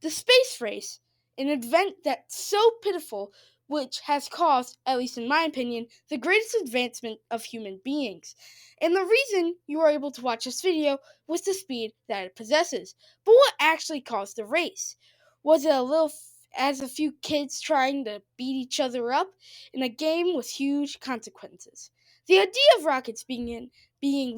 The space race, an event that's so pitiful, which has caused, at least in my opinion, the greatest advancement of human beings. And the reason you are able to watch this video was the speed that it possesses. But what actually caused the race? Was it as a few kids trying to beat each other up in a game with huge consequences? The idea of rockets being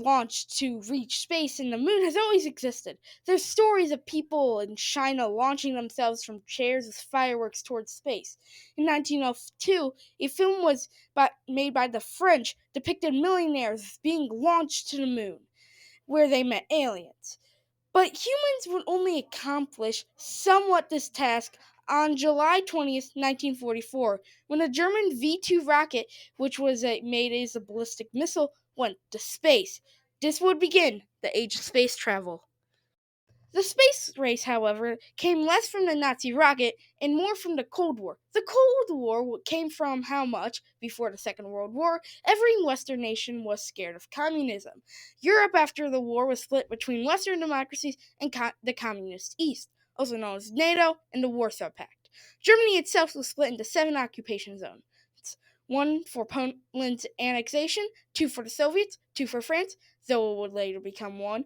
launched to reach space and the moon has always existed. There's stories of people in China launching themselves from chairs with fireworks towards space. In 1902, a film was made by the French depicted millionaires being launched to the moon, where they met aliens. But humans would only accomplish somewhat this task on July 20th, 1944, when a German V 2 rocket, which was made as a ballistic missile, went to space. This would begin the age of space travel. The space race, however, came less from the Nazi rocket and more from the Cold War. The Cold War came from how much, before the Second World War, every Western nation was scared of communism. Europe after the war was split between Western democracies and the Communist East, also known as NATO and the Warsaw Pact. Germany itself was split into 7 occupation zones. 1 for Poland's annexation, 2 for the Soviets, 2 for France, though it would later become 1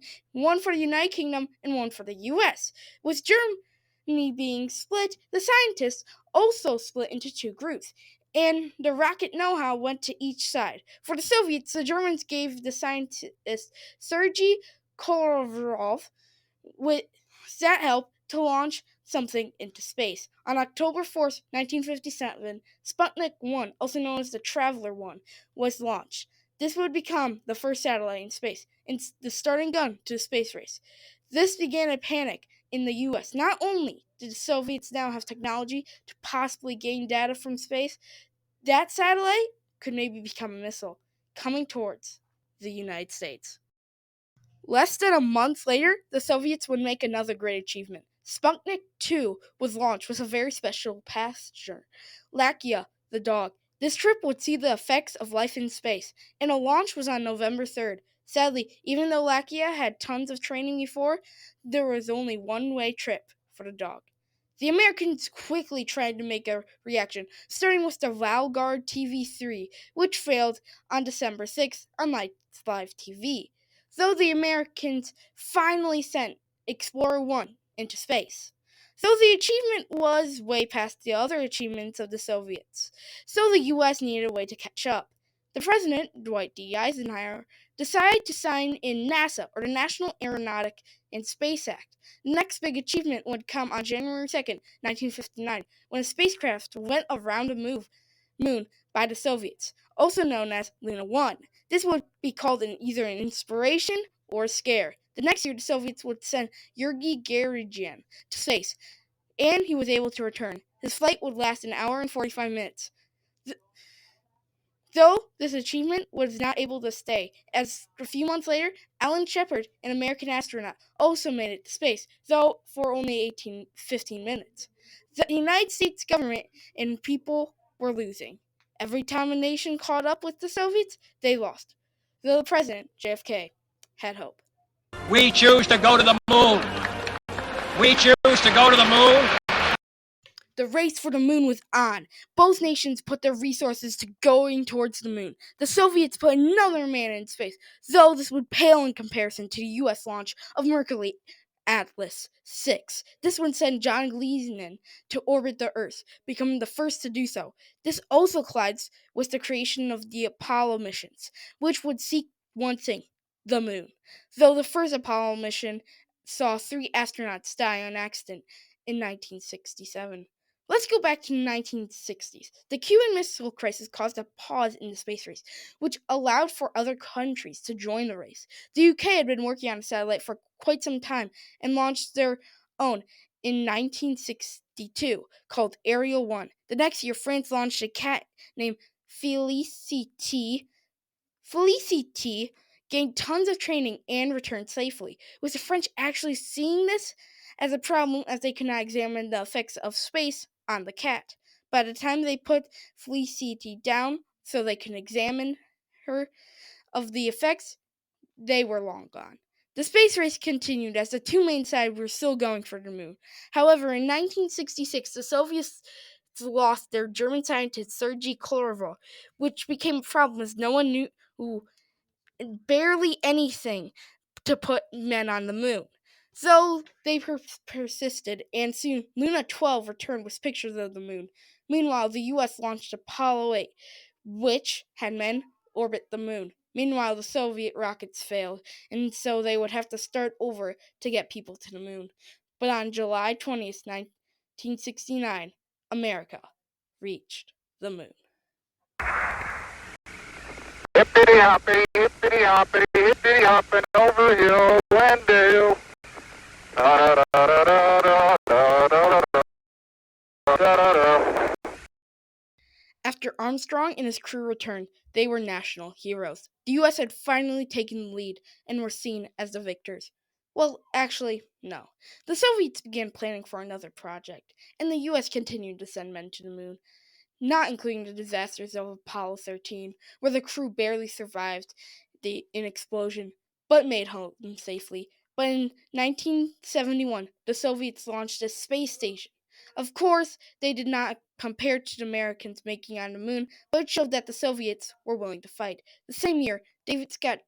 for the United Kingdom, and 1 for the US. With Germany being split, the scientists also split into 2 groups, and the rocket know-how went to each side. For the Soviets, the Germans gave the scientist Sergei Kolarov with that help to launch something into space. On October 4th, 1957, Sputnik 1, also known as the Traveler 1, was launched. This would become the first satellite in space and the starting gun to the space race. This began a panic in the US. Not only did the Soviets now have technology to possibly gain data from space, that satellite could maybe become a missile coming towards the United States. Less than a month later, the Soviets would make another great achievement. Sputnik 2 was launched with a very special passenger, Lakia, the dog. This trip would see the effects of life in space, and a launch was on November 3rd. Sadly, even though Lakia had tons of training before, there was only one-way trip for the dog. The Americans quickly tried to make a reaction, starting with the Valgard TV-3, which failed on December 6th on Live TV, though the Americans finally sent Explorer 1 into space. So the achievement was way past the other achievements of the Soviets, so the US needed a way to catch up. The president, Dwight D. Eisenhower, decided to sign in NASA, or the National Aeronautic and Space Act. The next big achievement would come on January 2nd, 1959, when a spacecraft went around the moon by the Soviets, also known as Luna 1. This would be called either an inspiration or a scare. The next year, the Soviets would send Yuri Gagarin to space, and he was able to return. His flight would last an hour and 45 minutes. Though this achievement was not able to stay, as a few months later, Alan Shepard, an American astronaut, also made it to space, though for only 15 minutes. The United States government and people were losing. Every time a nation caught up with the Soviets, they lost. Though the president, JFK, had hope. We choose to go to the moon. We choose to go to the moon. The race for the moon was on. Both nations put their resources to going towards the moon. The Soviets put another man in space, though this would pale in comparison to the US launch of Mercury Atlas 6. This one sent John Glenn to orbit the Earth, becoming the first to do so. This also collides with the creation of the Apollo missions, which would seek one thing, the moon. Though the first Apollo mission saw 3 astronauts die on accident in 1967. Let's go back to the 1960s. The Cuban Missile Crisis caused a pause in the space race, which allowed for other countries to join the race. The UK had been working on a satellite for quite some time and launched their own in 1962 called Ariel 1. The next year, France launched a cat named Felicity. Felicity gained tons of training and returned safely, with the French actually seeing this as a problem as they could not examine the effects of space on the cat. By the time they put Felicity down so they could examine her of the effects, they were long gone. The space race continued as the two main sides were still going for the moon. However, in 1966, the Soviets lost their German scientist Sergei Korolev, which became a problem as no one knew barely anything to put men on the moon. So they persisted, and soon Luna 12 returned with pictures of the moon. Meanwhile, the US launched Apollo 8, which had men orbit the moon. Meanwhile, the Soviet rockets failed, and so they would have to start over to get people to the moon. But on July 20th, 1969, America reached the moon. Hippity hoppity, hippity hoppity, hippity hopping over hill and dale. Da da da da da da da da da da. After Armstrong and his crew returned, they were national heroes. The US had finally taken the lead and were seen as the victors. Well, actually, no. The Soviets began planning for another project, and the US continued to send men to the moon, not including the disasters of Apollo 13, where the crew barely survived an explosion, but made home safely. But in 1971, the Soviets launched a space station. Of course, they did not compare to the Americans making on the moon, but it showed that the Soviets were willing to fight. The same year, David Scott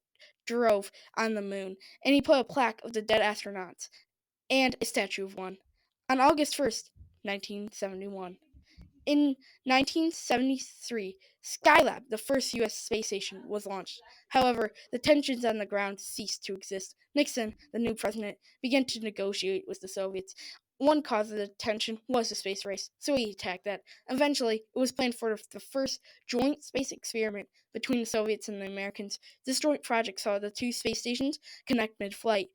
drove on the moon, and he put a plaque of the dead astronauts and a statue of one on August 1st, 1971. In 1973, Skylab, the first U.S. space station, was launched. However, the tensions on the ground ceased to exist. Nixon, the new president, began to negotiate with the Soviets. One cause of the tension was the space race, so he attacked that. Eventually, it was planned for the first joint space experiment between the Soviets and the Americans. This joint project saw the two space stations connect mid-flight.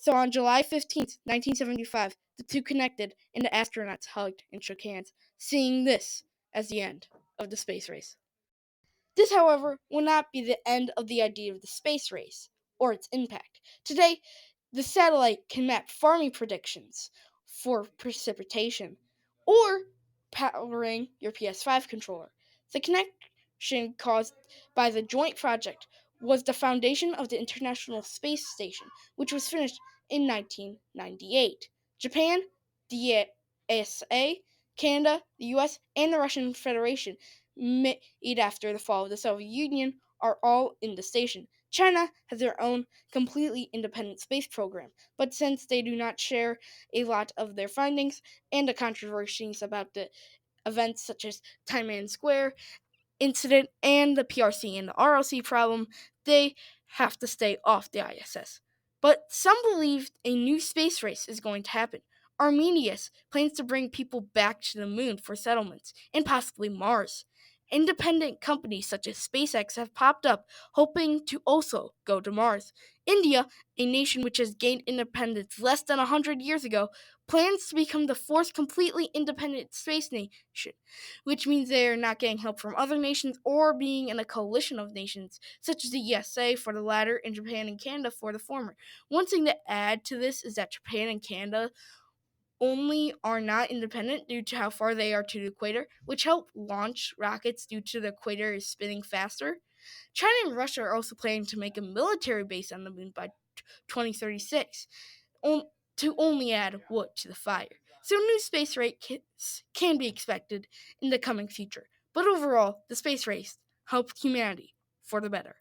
So on July 15th, 1975, the two connected and the astronauts hugged and shook hands, seeing this as the end of the space race. This, however, will not be the end of the idea of the space race or its impact. Today, the satellite can map farming predictions for precipitation or powering your PS5 controller. The connection caused by the joint project was the foundation of the International Space Station, which was finished in 1998. Japan, the USA, Canada, the US, and the Russian Federation, made after the fall of the Soviet Union, are all in the station. China has their own completely independent space program, but since they do not share a lot of their findings and the controversies about the events such as Tiananmen Square incident and the PRC and the RLC problem, they have to stay off the ISS. But some believe a new space race is going to happen. Arminius plans to bring people back to the moon for settlements, and possibly Mars. Independent companies such as SpaceX have popped up, hoping to also go to Mars. India, a nation which has gained independence less than 100 years ago, plans to become the fourth completely independent space nation, which means they are not getting help from other nations or being in a coalition of nations, such as the USA for the latter and Japan and Canada for the former. One thing to add to this is that Japan and Canada only are not independent due to how far they are to the equator, which help launch rockets due to the equator is spinning faster. China and Russia are also planning to make a military base on the moon by 2036, to only add wood to the fire. So new space race can be expected in the coming future. But overall, the space race helped humanity for the better.